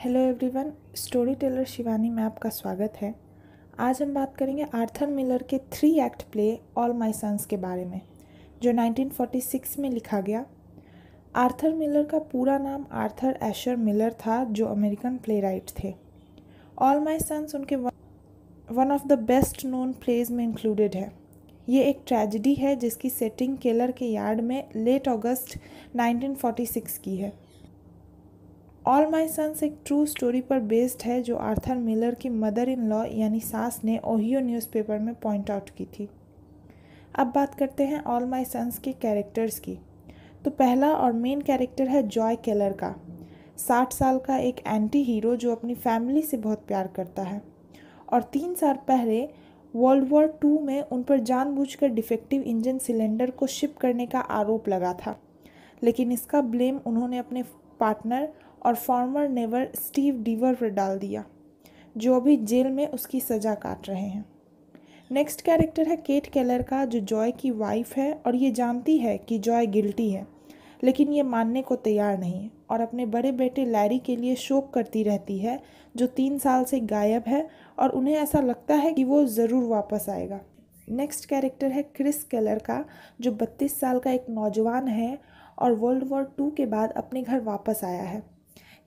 Hello everyone, story teller Shivani में आपका स्वागत है। आज हम बात करेंगे आर्थर मिलर के 3 act play all my sons के बारे में, जो 1946 में लिखा गया। आर्थर मिलर का पूरा नाम आर्थर एशर मिलर था, जो अमेरिकन प्लेराइट थे। ऑल माय सन्स उनके one of the best known plays में इंक्लूडेड है। ये एक ट्रेजेडी है जिसकी सेटिंग केलर के यार्ड में लेट अगस्त 1946 की है। ऑल माय सन्स एक ट्रू स्टोरी पर बेस्ड है जो आर्थर मिलर की मदर इन लॉ यानी सास ने ओहियो न्यूज़पेपर में पॉइंट आउट की थी। अब बात करते हैं ऑल माय सन्स के कैरेक्टर्स की। तो पहला और मेन कैरेक्टर है जॉय केलर का, 60 साल का एक एंटी हीरो जो अपनी फैमिली से बहुत प्यार करता है और 3 साल पहले वर्ल्ड वॉर 2 में उन पर जानबूझकर डिफेक्टिव इंजन सिलेंडर को शिप करने का आरोप लगा था, लेकिन इसका ब्लेम उन्होंने अपने पार्टनर और फॉर्मर नेवर स्टीव डीवर पर डाल दिया, जो अभी जेल में उसकी सज़ा काट रहे हैं। नेक्स्ट कैरेक्टर है केट केलर का, जो जॉय की वाइफ है और ये जानती है कि जॉय गिल्टी है, लेकिन ये मानने को तैयार नहीं है और अपने बड़े बेटे लैरी के लिए शोक करती रहती है, जो 3 साल से गायब है और उन्हें ऐसा लगता है कि वो ज़रूर वापस आएगा। नेक्स्ट कैरेक्टर है क्रिस केलर का, जो 32 साल का एक नौजवान है और वर्ल्ड वॉर 2 के बाद अपने घर वापस आया है।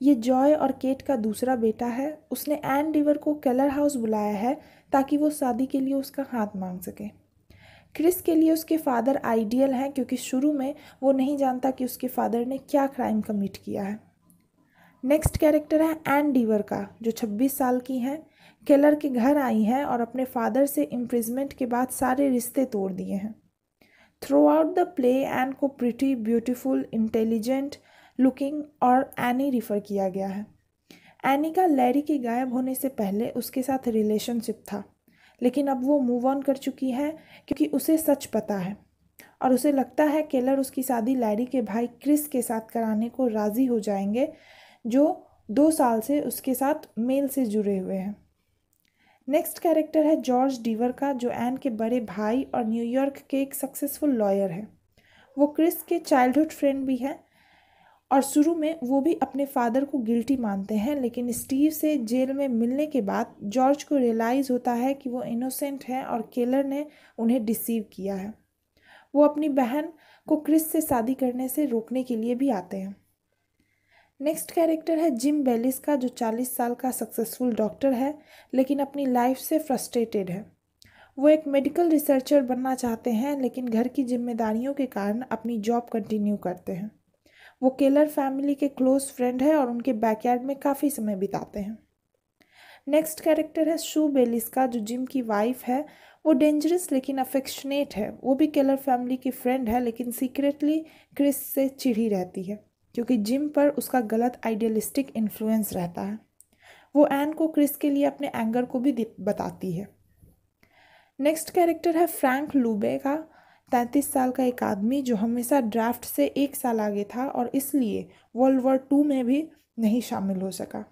ये जॉय और केट का दूसरा बेटा है। उसने एन डीवर को केलर हाउस बुलाया है ताकि वो शादी के लिए उसका हाथ मांग सके। क्रिस के लिए उसके फादर आइडियल हैं, क्योंकि शुरू में वो नहीं जानता कि उसके फादर ने क्या क्राइम कमिट किया है। नेक्स्ट कैरेक्टर है एन डीवर का, जो 26 साल की हैं, केलर के घर आई हैं और अपने फादर से इम्प्रिजमेंट के बाद सारे रिश्ते तोड़ दिए हैं। Through out the play an को प्रिटी, ब्यूटीफुल, इंटेलिजेंट लुकिंग और एनी रिफ़र किया गया है। एनी का लैरी के गायब होने से पहले उसके साथ रिलेशनशिप था, लेकिन अब वो मूव ऑन कर चुकी है क्योंकि उसे सच पता है और उसे लगता है केलर उसकी शादी लैरी के भाई क्रिस के साथ कराने को राज़ी हो जाएंगे, जो 2 साल से उसके साथ मेल से जुड़े हुए हैं। नेक्स्ट कैरेक्टर है जॉर्ज डीवर का, जो एन के बड़े भाई और न्यूयॉर्क के एक सक्सेसफुल लॉयर है। वो क्रिस के चाइल्डहुड फ्रेंड भी हैं और शुरू में वो भी अपने फादर को गिल्टी मानते हैं, लेकिन स्टीव से जेल में मिलने के बाद जॉर्ज को रियलाइज़ होता है कि वो इनोसेंट है और केलर ने उन्हें डिसीव किया है। वो अपनी बहन को क्रिस से शादी करने से रोकने के लिए भी आते हैं। नेक्स्ट कैरेक्टर है जिम बेलिस का, जो 40 साल का सक्सेसफुल डॉक्टर है, लेकिन अपनी लाइफ से फ्रस्ट्रेटेड है। वो एक मेडिकल रिसर्चर बनना चाहते हैं, लेकिन घर की जिम्मेदारियों के कारण अपनी जॉब कंटिन्यू करते हैं। वो केलर फैमिली के क्लोज फ्रेंड है और उनके बैकयार्ड में काफ़ी समय बिताते हैं। नेक्स्ट कैरेक्टर है शू बेलिस का, जो जिम की वाइफ है। वो डेंजरस लेकिन अफेक्शनेट है। वो भी केलर फैमिली की फ्रेंड है, लेकिन सीक्रेटली क्रिस से चिढ़ी रहती है क्योंकि जिम पर उसका गलत आइडियलिस्टिक इन्फ्लुएंस रहता है। वो एन को क्रिस के लिए अपने एंगर को भी बताती है। नेक्स्ट कैरेक्टर है फ्रैंक लूबे का, 33 साल का एक आदमी जो हमेशा ड्राफ्ट से 1 साल आगे था और इसलिए वर्ल्ड वॉर 2 में भी नहीं शामिल हो सका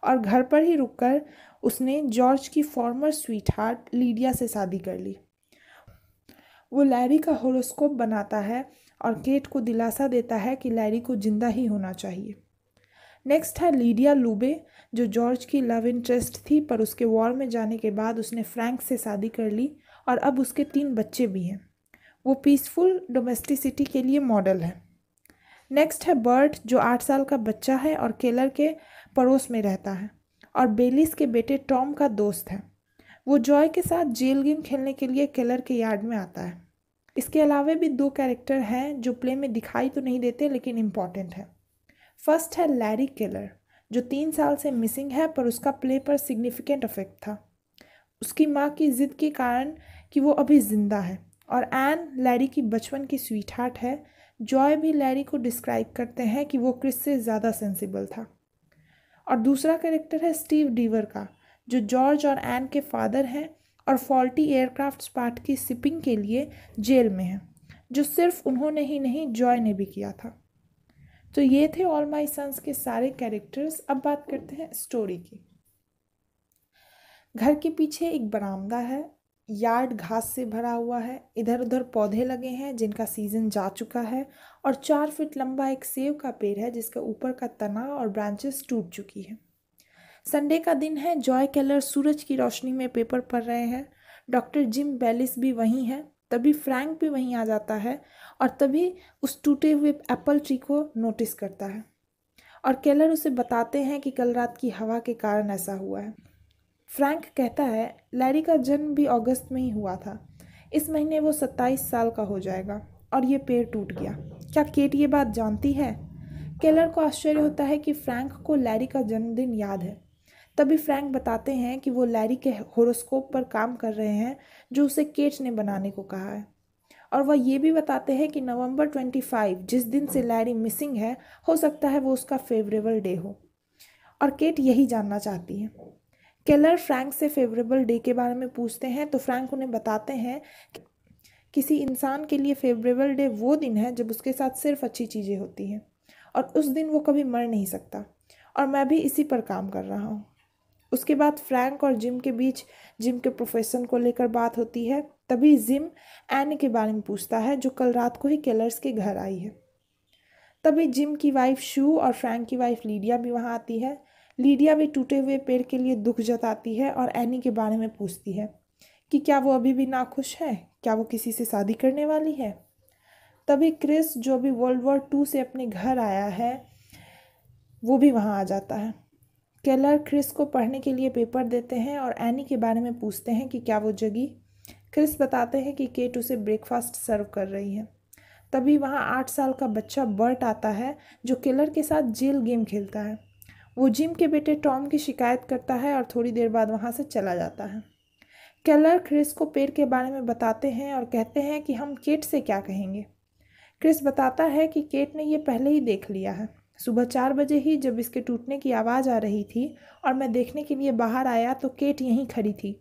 और घर पर ही रुककर उसने जॉर्ज की फॉर्मर स्वीट हार्ट लीडिया से शादी कर ली। वो लैरी का होरोस्कोप बनाता है और केट को दिलासा देता है कि लैरी को जिंदा ही होना चाहिए। नेक्स्ट है लीडिया लूबे, जो जॉर्ज की लव इंटरेस्ट थी, पर उसके वॉर में जाने के बाद उसने फ्रैंक से शादी कर ली और अब उसके 3 बच्चे भी हैं। वो पीसफुल डोमेस्टिसिटी के लिए मॉडल है। नेक्स्ट है बर्ट, जो 8 साल का बच्चा है और केलर के पड़ोस में रहता है और बेलिस के बेटे टॉम का दोस्त है। वो जॉय के साथ जेल गेम खेलने के लिए केलर के यार्ड में आता है। इसके अलावा भी 2 कैरेक्टर हैं जो प्ले में दिखाई तो नहीं देते लेकिन इम्पॉर्टेंट है। फर्स्ट है लैरी केलर, जो 3 साल से मिसिंग है, पर उसका प्ले पर सिग्निफिकेंट इफेक्ट था उसकी माँ की जिद के कारण कि वो अभी जिंदा है। और एन लैरी की बचपन की स्वीट हार्ट है। जॉय भी लैरी को डिस्क्राइब करते हैं कि वो क्रिस से ज़्यादा सेंसिबल था। और दूसरा कैरेक्टर है स्टीव डीवर का, जो जॉर्ज और एन के फादर हैं और फॉल्टी एयरक्राफ्ट पार्ट की शिपिंग के लिए जेल में हैं, जो सिर्फ उन्होंने ही नहीं जॉय ने भी किया था। तो ये थे ऑल माय सन्स के सारे कैरेक्टर्स। अब बात करते हैं स्टोरी की। घर के पीछे एक बरामदा है, यार्ड घास से भरा हुआ है, इधर उधर पौधे लगे हैं जिनका सीजन जा चुका है और 4 फीट लंबा एक सेब का पेड़ है जिसका ऊपर का तना और ब्रांचेस टूट चुकी है। संडे का दिन है। जॉय केलर सूरज की रोशनी में पेपर पढ़ रहे हैं। डॉक्टर जिम बेलिस भी वहीं है। तभी फ्रैंक भी वहीं आ जाता है और तभी उस टूटे हुए एप्पल ट्री को नोटिस करता है और केलर उसे बताते हैं कि कल रात की हवा के कारण ऐसा हुआ है। फ्रैंक कहता है लैरी का जन्म भी अगस्त में ही हुआ था। इस महीने वो 27 साल का हो जाएगा और ये पेड़ टूट गया। क्या केट ये बात जानती है? केलर को आश्चर्य होता है कि फ्रैंक को लैरी का जन्मदिन याद है। तभी फ्रैंक बताते हैं कि वो लैरी के होरोस्कोप पर काम कर रहे हैं जो उसे केट ने बनाने को कहा है। और वह ये भी बताते हैं कि नवंबर 25 जिस दिन से लैरी मिसिंग है, हो सकता है वो उसका फेवरेबल डे हो और केट यही जानना चाहती है। केलर फ्रैंक से फेवरेबल डे के बारे में पूछते हैं तो फ्रैंक उन्हें बताते हैं कि किसी इंसान के लिए फेवरेबल डे वो दिन है जब उसके साथ सिर्फ अच्छी चीज़ें होती हैं और उस दिन वो कभी मर नहीं सकता और मैं भी इसी पर काम कर रहा हूँ। उसके बाद फ्रैंक और जिम के बीच जिम के प्रोफेशन को लेकर बात होती है। तभी जिम एन के बारे में पूछता है जो कल रात को ही केलर्स के घर आई है। तभी जिम की वाइफ शू और फ्रैंक की वाइफ लीडिया भी वहाँ आती है। लीडिया भी टूटे हुए पेड़ के लिए दुख जताती है और एनी के बारे में पूछती है कि क्या वो अभी भी नाखुश है, क्या वो किसी से शादी करने वाली है। तभी क्रिस जो अभी वर्ल्ड वॉर 2 से अपने घर आया है वो भी वहाँ आ जाता है। केलर क्रिस को पढ़ने के लिए पेपर देते हैं और एनी के बारे में पूछते हैं कि क्या वो जगी। क्रिस बताते हैं कि केट उसे ब्रेकफास्ट सर्व कर रही है। तभी वहाँ 8 साल का बच्चा बर्ट आता है जो केलर के साथ जेल गेम खेलता है। वो जिम के बेटे टॉम की शिकायत करता है और थोड़ी देर बाद वहाँ से चला जाता है। केलर क्रिस को पेड़ के बारे में बताते हैं और कहते हैं कि हम केट से क्या कहेंगे। क्रिस बताता है कि केट ने ये पहले ही देख लिया है। सुबह 4 बजे ही जब इसके टूटने की आवाज़ आ रही थी और मैं देखने के लिए बाहर आया तो केट यहीं खड़ी थी।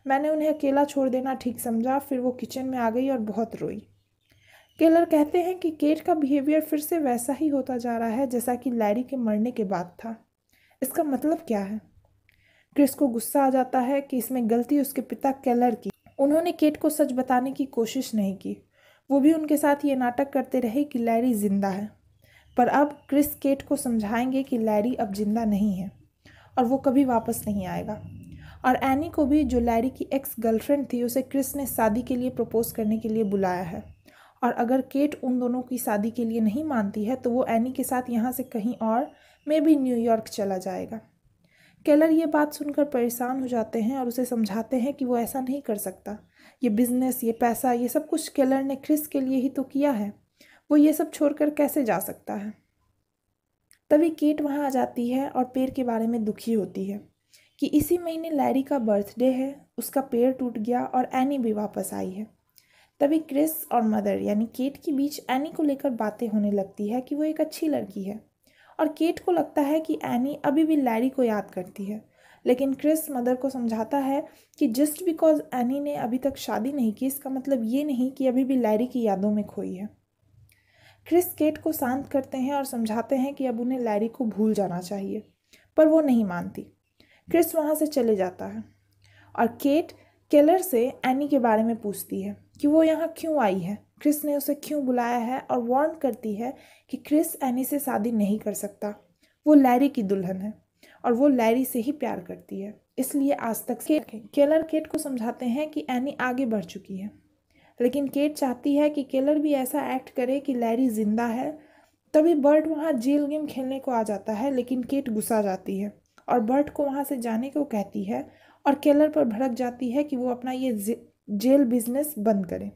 मैंने उन्हें अकेला छोड़ देना ठीक समझा, फिर वो किचन में आ गई और बहुत रोई। केलर कहते हैं कि केट का बिहेवियर फिर से वैसा ही होता जा रहा है जैसा कि लैरी के मरने के बाद था। इसका मतलब क्या है? क्रिस को गुस्सा आ जाता है कि इसमें गलती उसके पिता केलर की। उन्होंने केट को सच बताने की कोशिश नहीं की। वो भी उनके साथ ये नाटक करते रहे कि लैरी जिंदा है। पर अब क्रिस केट को समझाएंगे कि लैरी अब जिंदा नहीं है और वो कभी वापस नहीं आएगा। और एनी को भी, जो लैरी की एक्स गर्लफ्रेंड थी, उसे क्रिस ने शादी के लिए प्रपोज करने के लिए बुलाया है। और अगर केट उन दोनों की शादी के लिए नहीं मानती है तो वो एनी के साथ यहाँ से कहीं और, मे भी न्यूयॉर्क चला जाएगा। केलर ये बात सुनकर परेशान हो जाते हैं और उसे समझाते हैं कि वो ऐसा नहीं कर सकता। ये बिजनेस, ये पैसा, ये सब कुछ केलर ने क्रिस के लिए ही तो किया है। वो ये सब छोड़कर कैसे जा सकता है। तभी केट वहाँ आ जाती है और पेड़ के बारे में दुखी होती है कि इसी महीने लैरी का बर्थडे है, उसका पेड़ टूट गया और एनी भी वापस आई है। तभी क्रिस और मदर यानी केट के बीच एनी को लेकर बातें होने लगती है कि वो एक अच्छी लड़की है और केट को लगता है कि एनी अभी भी लैरी को याद करती है। लेकिन क्रिस मदर को समझाता है कि जस्ट बिकॉज एनी ने अभी तक शादी नहीं की इसका मतलब ये नहीं कि अभी भी लैरी की यादों में खोई है। क्रिस केट को शांत करते हैं और समझाते हैं कि अब उन्हें लैरी को भूल जाना चाहिए, पर वो नहीं मानती। क्रिस वहाँ से चले जाता है और केट केलर से एनी के बारे में पूछती है कि वो यहाँ क्यों आई है, क्रिस ने उसे क्यों बुलाया है, और वार्न करती है कि क्रिस एनी से शादी नहीं कर सकता। वो लैरी की दुल्हन है और वो लैरी से ही प्यार करती है, इसलिए आज तक केलर केट को समझाते हैं कि एनी आगे बढ़ चुकी है। लेकिन केट चाहती है कि केलर भी ऐसा एक्ट करे कि लैरी जिंदा है। तभी बर्ट वहाँ जेल गेम खेलने को आ जाता है, लेकिन केट गुस्सा जाती है और बर्ट को वहाँ से जाने को कहती है और केलर पर भड़क जाती है कि वो अपना ये जेल बिजनेस बंद करे।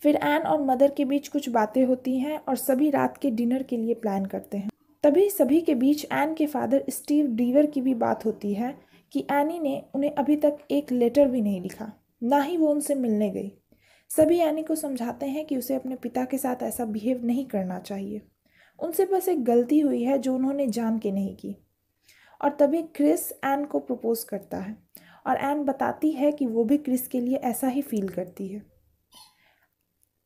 फिर एन और मदर के बीच कुछ बातें होती हैं और सभी रात के डिनर के लिए प्लान करते हैं। तभी सभी के बीच एन के फादर स्टीव डीवर की भी बात होती है कि एनी ने उन्हें अभी तक एक लेटर भी नहीं लिखा, ना ही वो उनसे मिलने गई। सभी एनी को समझाते हैं कि उसे अपने पिता के साथ ऐसा बिहेव नहीं करना चाहिए। उनसे बस एक गलती हुई है जो उन्होंने जान के नहीं की। और तभी क्रिस एन को प्रपोज करता है और एन बताती है कि वो भी क्रिस के लिए ऐसा ही फील करती है।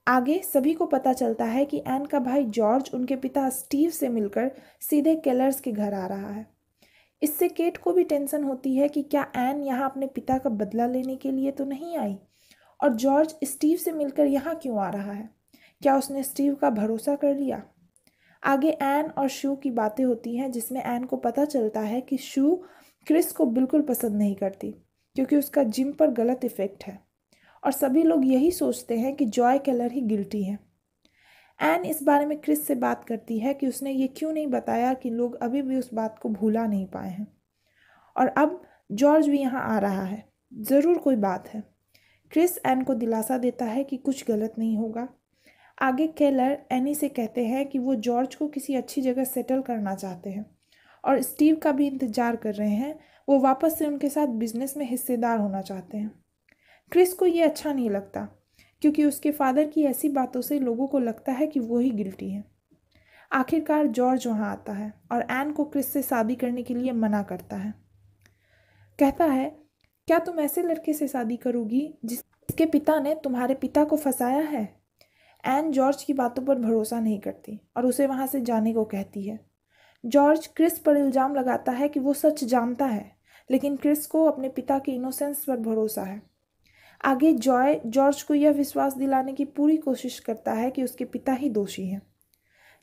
आगे सभी को पता चलता है कि एन का भाई जॉर्ज उनके पिता स्टीव से मिलकर सीधे केलर्स के घर आ रहा है। इससे केट को भी टेंशन होती है कि क्या एन यहाँ अपने पिता का बदला लेने के लिए तो नहीं आई, और जॉर्ज स्टीव से मिलकर यहाँ क्यों आ रहा है, क्या उसने स्टीव का भरोसा कर लिया। आगे एन और शू की बातें होती हैं, जिसमें एन को पता चलता है कि शू क्रिस को बिल्कुल पसंद नहीं करती क्योंकि उसका जिम पर गलत इफेक्ट है, और सभी लोग यही सोचते हैं कि जॉय केलर ही गिल्टी है। एन इस बारे में क्रिस से बात करती है कि उसने ये क्यों नहीं बताया कि लोग अभी भी उस बात को भूला नहीं पाए हैं, और अब जॉर्ज भी यहाँ आ रहा है, ज़रूर कोई बात है। क्रिस एन को दिलासा देता है कि कुछ गलत नहीं होगा। आगे केलर एनी से कहते हैं कि वो जॉर्ज को किसी अच्छी जगह सेटल करना चाहते हैं और स्टीव का भी इंतज़ार कर रहे हैं, वो वापस से उनके साथ बिजनेस में हिस्सेदार होना चाहते हैं। क्रिस को ये अच्छा नहीं लगता क्योंकि उसके फादर की ऐसी बातों से लोगों को लगता है कि वो ही गिल्टी है। आखिरकार जॉर्ज वहाँ आता है और एन को क्रिस से शादी करने के लिए मना करता है। कहता है, क्या तुम ऐसे लड़के से शादी करोगी जिसके पिता ने तुम्हारे पिता को फंसाया है? एन जॉर्ज की बातों पर भरोसा नहीं करती और उसे वहाँ से जाने को कहती है। जॉर्ज क्रिस पर इल्ज़ाम लगाता है कि वो सच जानता है, लेकिन क्रिस को अपने पिता के इनोसेंस पर भरोसा है। आगे जॉय जॉर्ज को यह विश्वास दिलाने की पूरी कोशिश करता है कि उसके पिता ही दोषी हैं,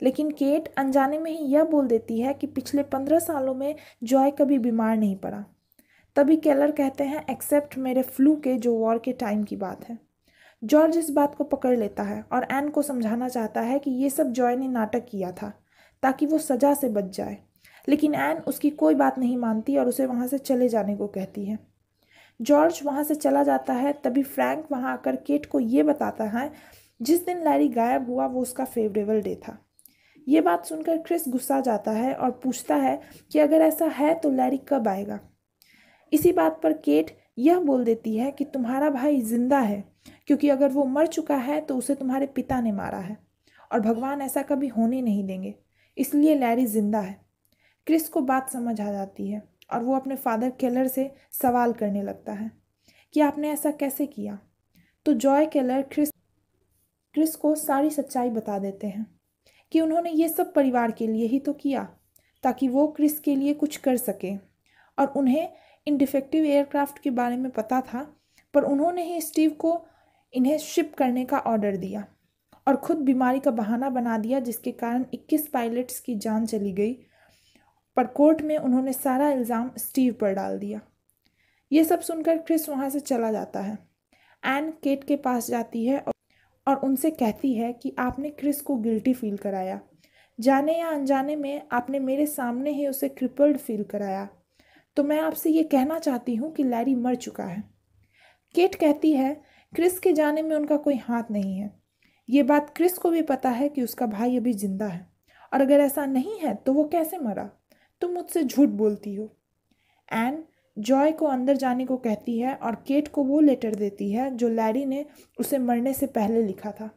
लेकिन केट अनजाने में ही यह बोल देती है कि पिछले 15 सालों में जॉय कभी बीमार नहीं पड़ा। तभी केलर कहते हैं, एक्सेप्ट मेरे फ्लू के, जो वॉर के टाइम की बात है। जॉर्ज इस बात को पकड़ लेता है और एन को समझाना चाहता है कि ये सब जॉय ने नाटक किया था ताकि वो सज़ा से बच जाए, लेकिन एन उसकी कोई बात नहीं मानती और उसे वहाँ से चले जाने को कहती है। जॉर्ज वहाँ से चला जाता है। तभी फ्रैंक वहाँ आकर केट को ये बताता है जिस दिन लैरी गायब हुआ वो उसका फेवरेबल डे था। ये बात सुनकर क्रिस गुस्सा जाता है और पूछता है कि अगर ऐसा है तो लैरी कब आएगा। इसी बात पर केट यह बोल देती है कि तुम्हारा भाई जिंदा है, क्योंकि अगर वो मर चुका है तो उसे तुम्हारे पिता ने मारा है और भगवान ऐसा कभी होने नहीं देंगे, इसलिए लैरी जिंदा है। क्रिस को बात समझ आ जाती है और वो अपने फादर केलर से सवाल करने लगता है कि आपने ऐसा कैसे किया। तो जॉय केलर क्रिस को सारी सच्चाई बता देते हैं कि उन्होंने ये सब परिवार के लिए ही तो किया ताकि वो क्रिस के लिए कुछ कर सके, और उन्हें इन डिफेक्टिव एयरक्राफ्ट के बारे में पता था, पर उन्होंने ही स्टीव को इन्हें शिप करने का ऑर्डर दिया और खुद बीमारी का बहाना बना दिया, जिसके कारण 21 पायलट्स की जान चली गई। पर कोर्ट में उन्होंने सारा इल्ज़ाम स्टीव पर डाल दिया। ये सब सुनकर क्रिस वहाँ से चला जाता है। एन केट के पास जाती है और उनसे कहती है कि आपने क्रिस को गिल्टी फील कराया, जाने या अनजाने में आपने मेरे सामने ही उसे क्रिपल्ड फील कराया, तो मैं आपसे ये कहना चाहती हूँ कि लैरी मर चुका है। केट कहती है, क्रिस के जाने में उनका कोई हाथ नहीं है। ये बात क्रिस को भी पता है कि उसका भाई अभी जिंदा है, और अगर ऐसा नहीं है तो वो कैसे मरा? तुम मुझसे झूठ बोलती हो। एन जॉय को अंदर जाने को कहती है और केट को वो लेटर देती है जो लैरी ने उसे मरने से पहले लिखा था।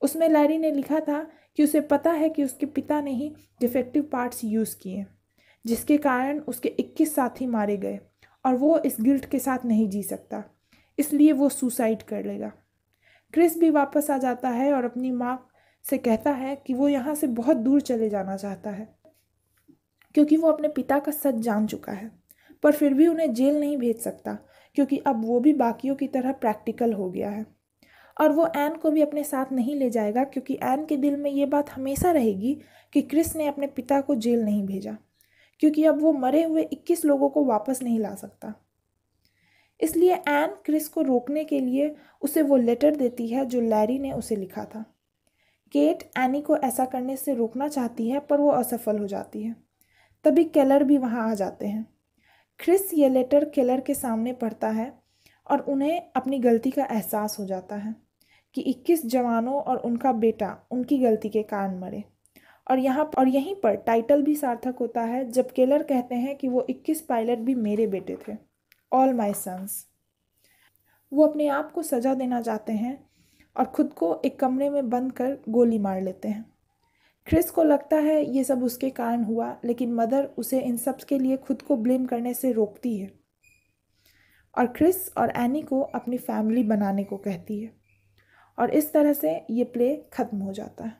उसमें लैरी ने लिखा था कि उसे पता है कि उसके पिता ने ही डिफेक्टिव पार्ट्स यूज़ किए, जिसके कारण उसके 21 साथी मारे गए और वो इस गिल्ट के साथ नहीं जी सकता, इसलिए वो सुसाइड कर लेगा। क्रिस भी वापस आ जाता है और अपनी माँ से कहता है कि वो यहाँ से बहुत दूर चले जाना चाहता है क्योंकि वो अपने पिता का सच जान चुका है, पर फिर भी उन्हें जेल नहीं भेज सकता क्योंकि अब वो भी बाकियों की तरह प्रैक्टिकल हो गया है। और वो एन को भी अपने साथ नहीं ले जाएगा क्योंकि एन के दिल में ये बात हमेशा रहेगी कि क्रिस ने अपने पिता को जेल नहीं भेजा, क्योंकि अब वो मरे हुए 21 लोगों को वापस नहीं ला सकता। इसलिए एन क्रिस को रोकने के लिए उसे वो लेटर देती है जो लैरी ने उसे लिखा था। केट एनी को ऐसा करने से रोकना चाहती है पर वो असफल हो जाती है। तभी केलर भी वहाँ आ जाते हैं। क्रिस ये लेटर केलर के सामने पढ़ता है और उन्हें अपनी गलती का एहसास हो जाता है कि 21 जवानों और उनका बेटा उनकी गलती के कारण मरे। और यहीं पर टाइटल भी सार्थक होता है जब केलर कहते हैं कि वो 21 पायलट भी मेरे बेटे थे, ऑल माई सन्स। वो अपने आप को सजा देना चाहते हैं और खुद को एक कमरे में बंद कर गोली मार लेते हैं। क्रिस को लगता है ये सब उसके कारण हुआ, लेकिन मदर उसे इन सब के लिए खुद को ब्लेम करने से रोकती है और क्रिस और एनी को अपनी फैमिली बनाने को कहती है, और इस तरह से ये प्ले खत्म हो जाता है।